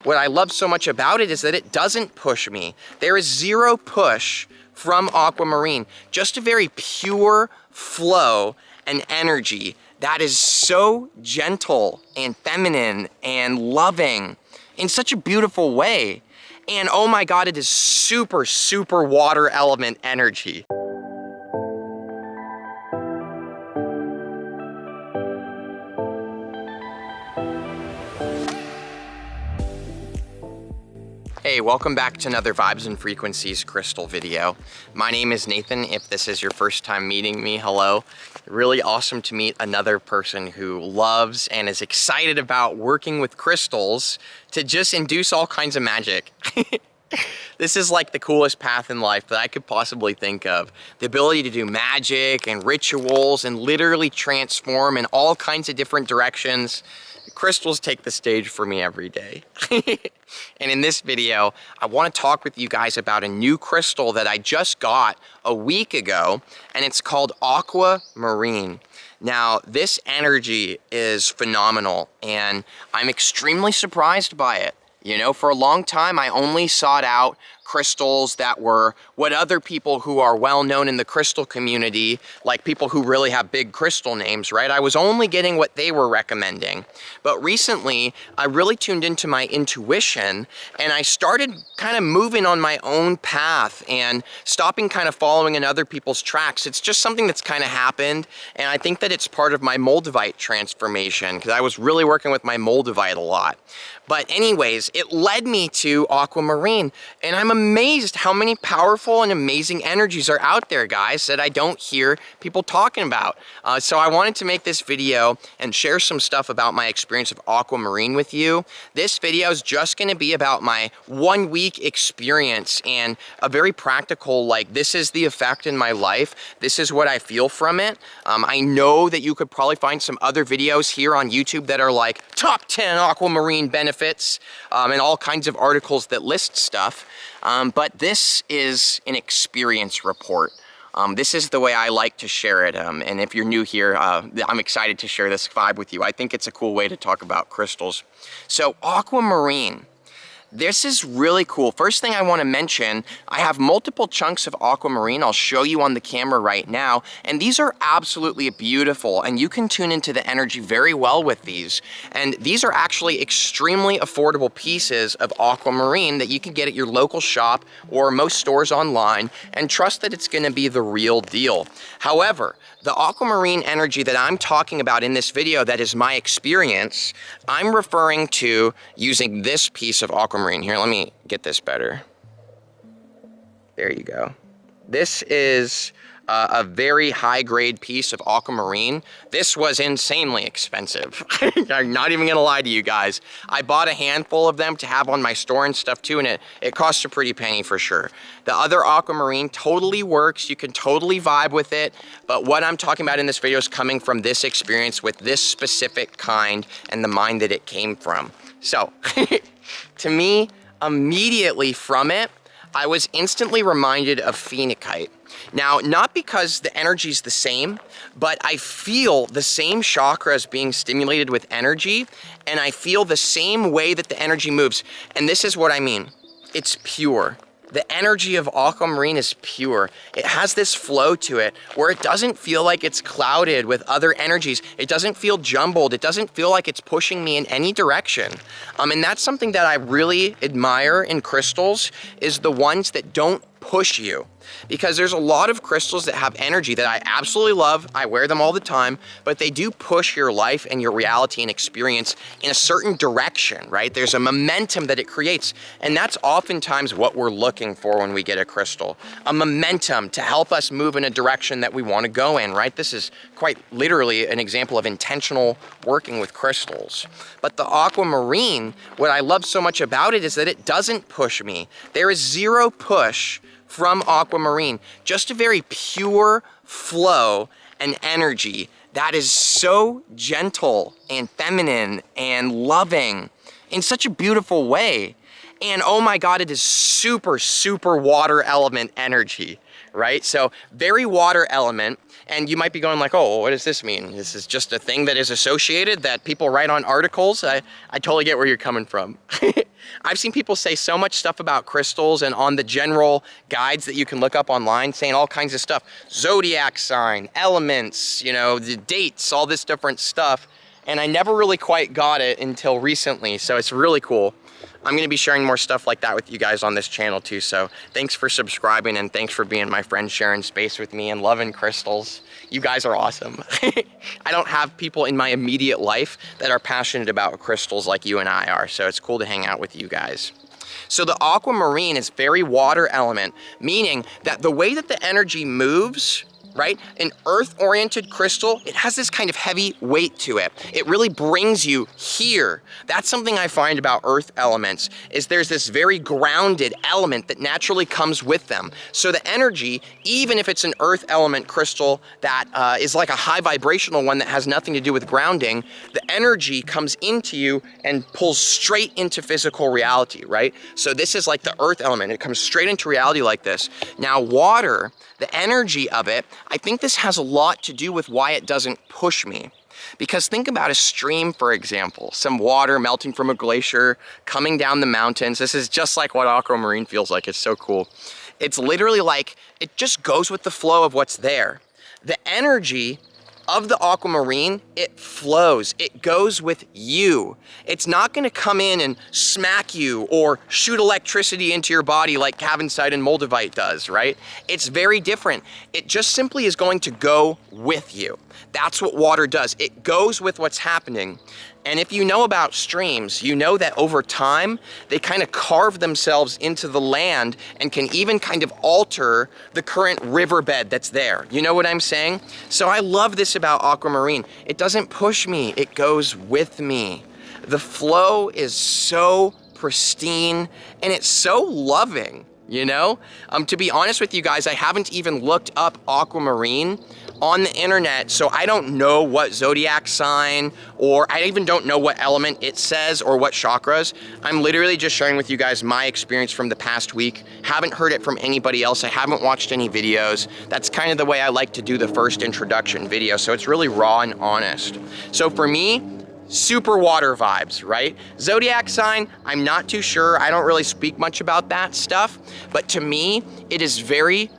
What I love so much about it is that it doesn't push me. There is zero push from Aquamarine, just a very pure flow and energy that is so gentle and feminine and loving in such a beautiful way. And oh my God, it is super, super water element energy. Hey, welcome back to another Vibes and Frequencies crystal video. My name is Nathan. If this is your first time meeting me, hello. Really awesome to meet another person who loves and is excited about working with crystals to just induce all kinds of magic. This is like the coolest path in life that I could possibly think of. The ability to do magic and rituals and literally transform in all kinds of different directions. Crystals take the stage for me every day. And in this video, I want to talk with you guys about a new crystal that I just got a week ago, and it's called Aquamarine. Now, this energy is phenomenal, and I'm extremely surprised by it. You know, for a long time, I only sought out crystals that were what other people who are well known in the crystal community, like people who really have big crystal names, right? I was only getting what they were recommending. But recently, I really tuned into my intuition and I started kind of moving on my own path and stopping kind of following in other people's tracks. It's just something that's kind of happened, and I think that it's part of my Moldavite transformation because I was really working with my Moldavite a lot. But anyways, it led me to Aquamarine, and I'm amazed how many powerful and amazing energies are out there, guys, that I don't hear people talking about. So I wanted to make this video and share some stuff about my experience of Aquamarine with you. This video is just going to be about my 1 week experience and a very practical, like, this is the effect in my life. This is what I feel from it. I know that you could probably find some other videos here on YouTube that are like top 10 Aquamarine benefits and all kinds of articles that list stuff. But this is an experience report. This is the way I like to share it. And if you're new here, I'm excited to share this vibe with you. I think it's a cool way to talk about crystals. So Aquamarine. This is really cool. First thing I want to mention, I have multiple chunks of Aquamarine. I'll show you on the camera right now. And these are absolutely beautiful. And you can tune into the energy very well with these. And these are actually extremely affordable pieces of Aquamarine that you can get at your local shop or most stores online, and trust that it's going to be the real deal. However, the Aquamarine energy that I'm talking about in this video, that is my experience, I'm referring to using this piece of Aquamarine. Here, let me get this better. There you go. This is a very high-grade piece of Aquamarine. This was insanely expensive. I'm not even gonna lie to you guys. I bought a handful of them to have on my store and stuff too, and it cost a pretty penny for sure. The other Aquamarine totally works. You can totally vibe with it, but what I'm talking about in this video is coming from this experience with this specific kind and the mind that it came from. So, to me, immediately from it, I was instantly reminded of phenakite. Now, not because the energy's the same, but I feel the same chakras being stimulated with energy, and I feel the same way that the energy moves. And this is what I mean. It's pure. The energy of Aquamarine is pure. It has this flow to it where it doesn't feel like it's clouded with other energies. It doesn't feel jumbled. It doesn't feel like it's pushing me in any direction. And that's something that I really admire in crystals, is the ones that don't push you. Because there's a lot of crystals that have energy that I absolutely love. I wear them all the time, but they do push your life and your reality and experience in a certain direction, right? There's a momentum that it creates, and that's oftentimes what we're looking for when we get a crystal. A momentum to help us move in a direction that we want to go in, right? This is quite literally an example of intentional working with crystals. But the Aquamarine, what I love so much about it is that it doesn't push me. There is zero push from Aquamarine, just a very pure flow and energy that is so gentle and feminine and loving in such a beautiful way. And oh my God, it is super, super water element energy, right? So very water element. And you might be going like, oh, what does this mean? This is just a thing that is associated that people write on articles. I totally get where you're coming from. I've seen people say so much stuff about crystals and on the general guides that you can look up online saying all kinds of stuff. Zodiac sign, elements, you know, the dates, all this different stuff. And I never really quite got it until recently, so it's really cool. I'm gonna be sharing more stuff like that with you guys on this channel too, so thanks for subscribing and thanks for being my friend, sharing space with me and loving crystals. You guys are awesome. I don't have people in my immediate life that are passionate about crystals like you and I are, so it's cool to hang out with you guys. So the aquamarine is very water element, meaning that the way that the energy moves, right? An earth-oriented crystal, it has this kind of heavy weight to it. It really brings you here. That's something I find about earth elements, is there's this very grounded element that naturally comes with them. So the energy, even if it's an earth element crystal that is like a high vibrational one that has nothing to do with grounding, the energy comes into you and pulls straight into physical reality, right? So this is like the earth element. It comes straight into reality like this. Now water, the energy of it, I think this has a lot to do with why it doesn't push me. Because think about a stream, for example, some water melting from a glacier, coming down the mountains. This is just like what aquamarine feels like. It's so cool. It's literally like, it just goes with the flow of what's there. The energy of the aquamarine, it flows, it goes with you. It's not gonna come in and smack you or shoot electricity into your body like Cavinsite and Moldavite does, right? It's very different. It just simply is going to go with you. That's what water does. It goes with what's happening. And if you know about streams, you know that over time, they kind of carve themselves into the land and can even kind of alter the current riverbed that's there. You know what I'm saying? So I love this about aquamarine. It doesn't push me, it goes with me. The flow is so pristine and it's so loving, you know? To be honest with you guys, I haven't even looked up aquamarine on the internet, so I don't know what zodiac sign, or I even don't know what element it says or what chakras. I'm literally just sharing with you guys my experience from the past week. Haven't heard it from anybody else. I haven't watched any videos. That's kind of the way I like to do the first introduction video, so it's really raw and honest. So for me, super water vibes, right? Zodiac sign, I'm not too sure. I don't really speak much about that stuff, but to me, it is very,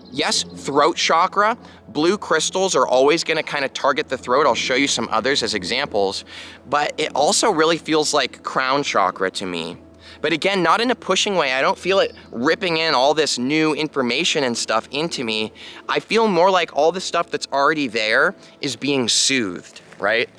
yes, throat chakra. Blue crystals are always gonna kind of target the throat. I'll show you some others as examples, but it also really feels like crown chakra to me. But again, not in a pushing way. I don't feel it ripping in all this new information and stuff into me. I feel more like all the stuff that's already there is being soothed, right?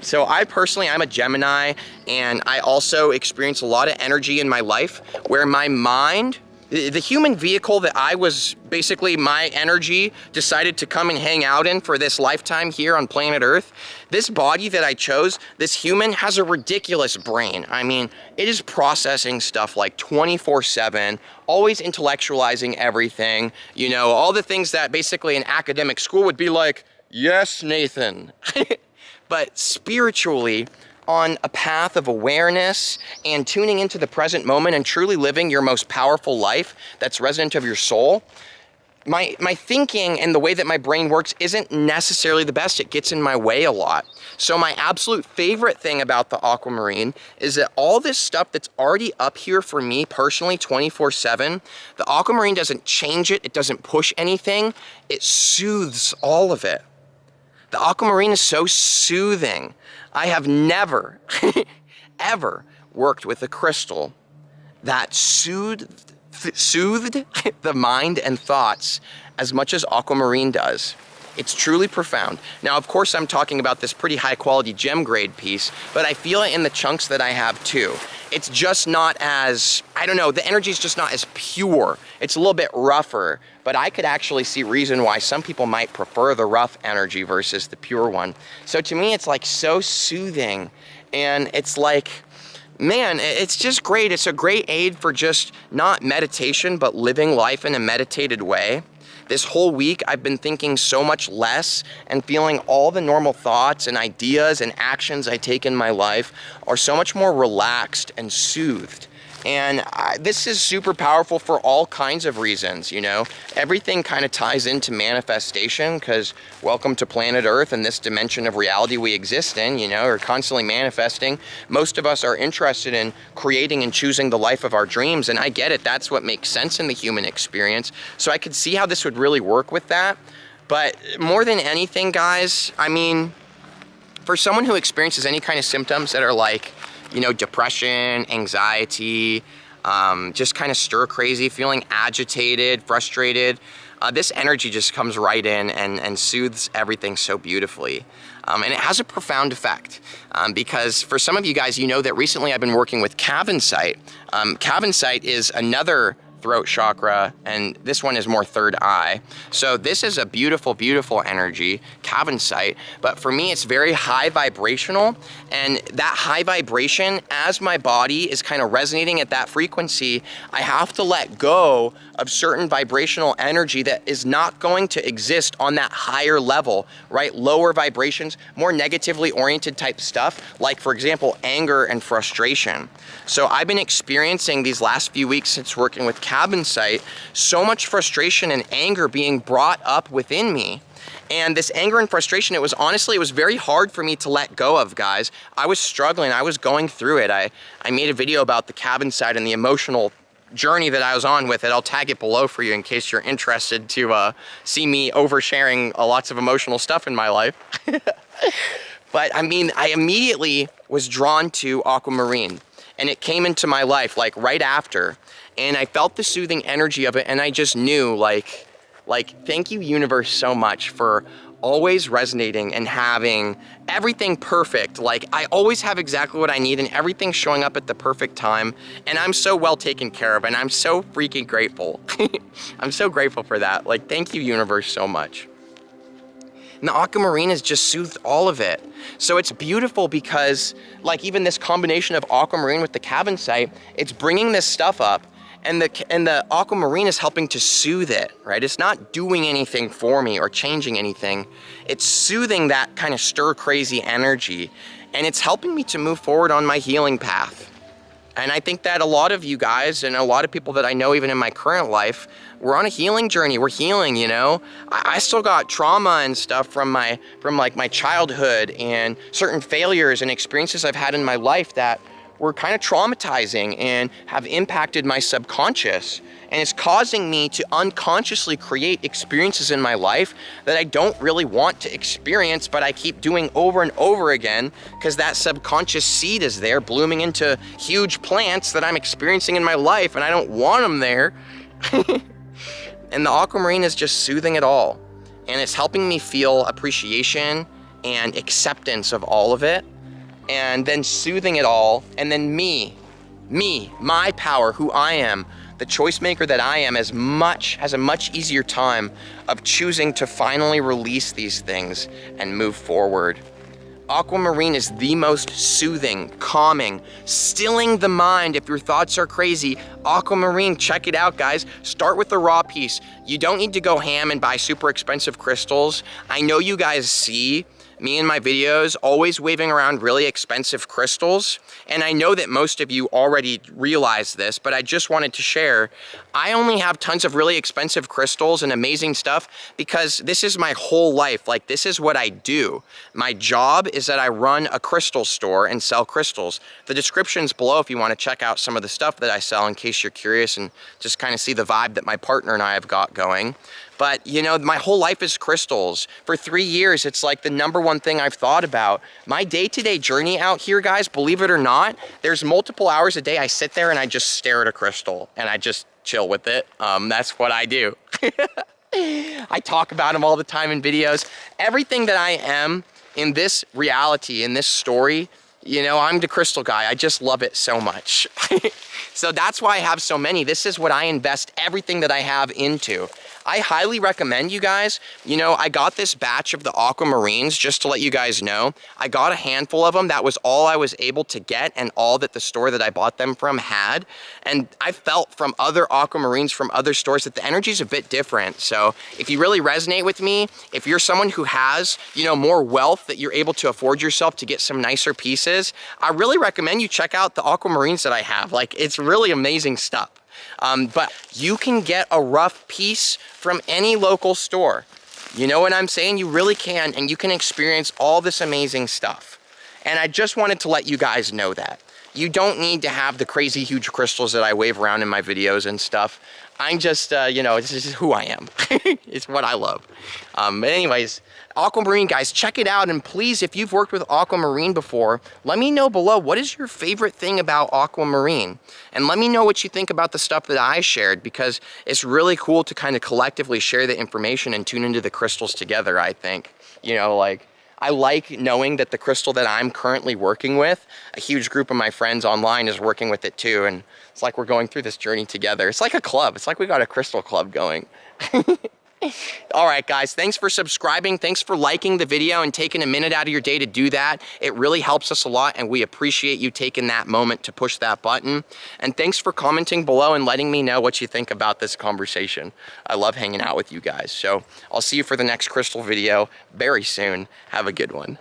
So I personally, I'm a Gemini, and I also experience a lot of energy in my life where my mind, the human vehicle that I was basically, my energy decided to come and hang out in for this lifetime here on planet Earth, this body that I chose, this human has a ridiculous brain. I mean, it is processing stuff like 24/7, always intellectualizing everything, you know, all the things that basically an academic school would be like, yes, Nathan. But spiritually, on a path of awareness and tuning into the present moment and truly living your most powerful life that's resident of your soul, my thinking and the way that my brain works isn't necessarily the best. It gets in my way a lot. So my absolute favorite thing about the aquamarine is that all this stuff that's already up here for me personally 24/7, the aquamarine doesn't change it, it doesn't push anything, it soothes all of it. The aquamarine is so soothing. I have never, ever worked with a crystal that soothed the mind and thoughts as much as aquamarine does. It's truly profound. Now, of course, I'm talking about this pretty high quality gem grade piece, but I feel it in the chunks that I have too. It's just not as, I don't know, the energy is just not as pure. It's a little bit rougher, but I could actually see reason why some people might prefer the rough energy versus the pure one. So to me, it's like so soothing, and it's like, man, it's just great. It's a great aid for just not meditation, but living life in a meditated way. This whole week, I've been thinking so much less and feeling all the normal thoughts and ideas and actions I take in my life are so much more relaxed and soothed. And this is super powerful for all kinds of reasons, you know. Everything kind of ties into manifestation, because welcome to planet Earth and this dimension of reality we exist in, you know, we're constantly manifesting. Most of us are interested in creating and choosing the life of our dreams, and I get it, that's what makes sense in the human experience. So I could see how this would really work with that. But more than anything, guys, I mean, for someone who experiences any kind of symptoms that are like, you know, depression, anxiety, just kind of stir crazy, feeling agitated, frustrated, this energy just comes right in and soothes everything so beautifully. And it has a profound effect because for some of you guys, you know that recently I've been working with calmness. Calmness is another throat chakra, and this one is more third eye. So this is a beautiful, beautiful energy, calmness, but for me it's very high vibrational, and that high vibration, as my body is kind of resonating at that frequency, I have to let go of certain vibrational energy that is not going to exist on that higher level, right? Lower vibrations, more negatively oriented type stuff, like for example, anger and frustration. So I've been experiencing these last few weeks since working with calmness, so much frustration and anger being brought up within me. And this anger and frustration, it was very hard for me to let go of, guys. I was struggling, I was going through it. I made a video about the calmness and the emotional journey that I was on with it. I'll tag it below for you in case you're interested to see me oversharing lots of emotional stuff in my life. But I mean, I immediately was drawn to Aquamarine, and it came into my life like right after, and I felt the soothing energy of it, and I just knew like thank you universe so much for always resonating and having everything perfect. Like I always have exactly what I need and everything's showing up at the perfect time, and I'm so well taken care of, and I'm so freaking grateful. I'm so grateful for that. Like, thank you universe so much. And the Aquamarine has just soothed all of it. So it's beautiful because like even this combination of Aquamarine with the calmness, it's bringing this stuff up, and the Aquamarine is helping to soothe it, right? It's not doing anything for me or changing anything. It's soothing that kind of stir crazy energy, and it's helping me to move forward on my healing path. And I think that a lot of you guys and a lot of people that I know even in my current life, we're on a healing journey. We're healing, you know. I still got trauma and stuff from like my childhood and certain failures and experiences I've had in my life that were kind of traumatizing and have impacted my subconscious. And it's causing me to unconsciously create experiences in my life that I don't really want to experience, but I keep doing over and over again because that subconscious seed is there blooming into huge plants that I'm experiencing in my life, and I don't want them there. And the Aquamarine is just soothing it all. And it's helping me feel appreciation and acceptance of all of it, and then soothing it all, and then me, my power, who I am, the choice maker that I am, has a much easier time of choosing to finally release these things and move forward. Aquamarine is the most soothing, calming, stilling the mind if your thoughts are crazy. Aquamarine, check it out, guys. Start with the raw piece. You don't need to go ham and buy super expensive crystals. I know you guys see me in my videos always waving around really expensive crystals, and I know that most of you already realize this, but I just wanted to share. I only have tons of really expensive crystals and amazing stuff because this is my whole life. Like, this is what I do. My job is that I run a crystal store and sell crystals. The description's below if you want to check out some of the stuff that I sell in case you're curious and just kind of see the vibe that my partner and I have got going. But you know, my whole life is crystals. For 3 years, it's like the #1 thing I've thought about. My day-to-day journey out here, guys, believe it or not, there's multiple hours a day I sit there and I just stare at a crystal and I just chill with it. That's what I do. I talk about them all the time in videos. Everything that I am in this reality, in this story, you know, I'm the crystal guy. I just love it so much. So that's why I have so many. This is what I invest everything that I have into. I highly recommend you guys. You know, I got this batch of the Aquamarines, just to let you guys know. I got a handful of them. That was all I was able to get and all that the store that I bought them from had. And I felt from other Aquamarines from other stores that the energy is a bit different. So if you really resonate with me, if you're someone who has, you know, more wealth that you're able to afford yourself to get some nicer pieces, I really recommend you check out the Aquamarines that I have. Like, it's really amazing stuff. But you can get a rough piece from any local store. You know what I'm saying? You really can, and you can experience all this amazing stuff. And I just wanted to let you guys know that. You don't need to have the crazy huge crystals that I wave around in my videos and stuff. I'm just, you know, this is who I am. It's what I love. But anyways, Aquamarine, guys, check it out. And please, if you've worked with Aquamarine before, let me know below, what is your favorite thing about Aquamarine? And let me know what you think about the stuff that I shared, because it's really cool to kind of collectively share the information and tune into the crystals together, I think. You know, like, I like knowing that the crystal that I'm currently working with, a huge group of my friends online is working with it too. And it's like we're going through this journey together. It's like a club. It's like we got a crystal club going. All right, guys, thanks for subscribing. Thanks for liking the video and taking a minute out of your day to do that. It really helps us a lot, and we appreciate you taking that moment to push that button. And thanks for commenting below and letting me know what you think about this conversation. I love hanging out with you guys. So I'll see you for the next crystal video very soon. Have a good one.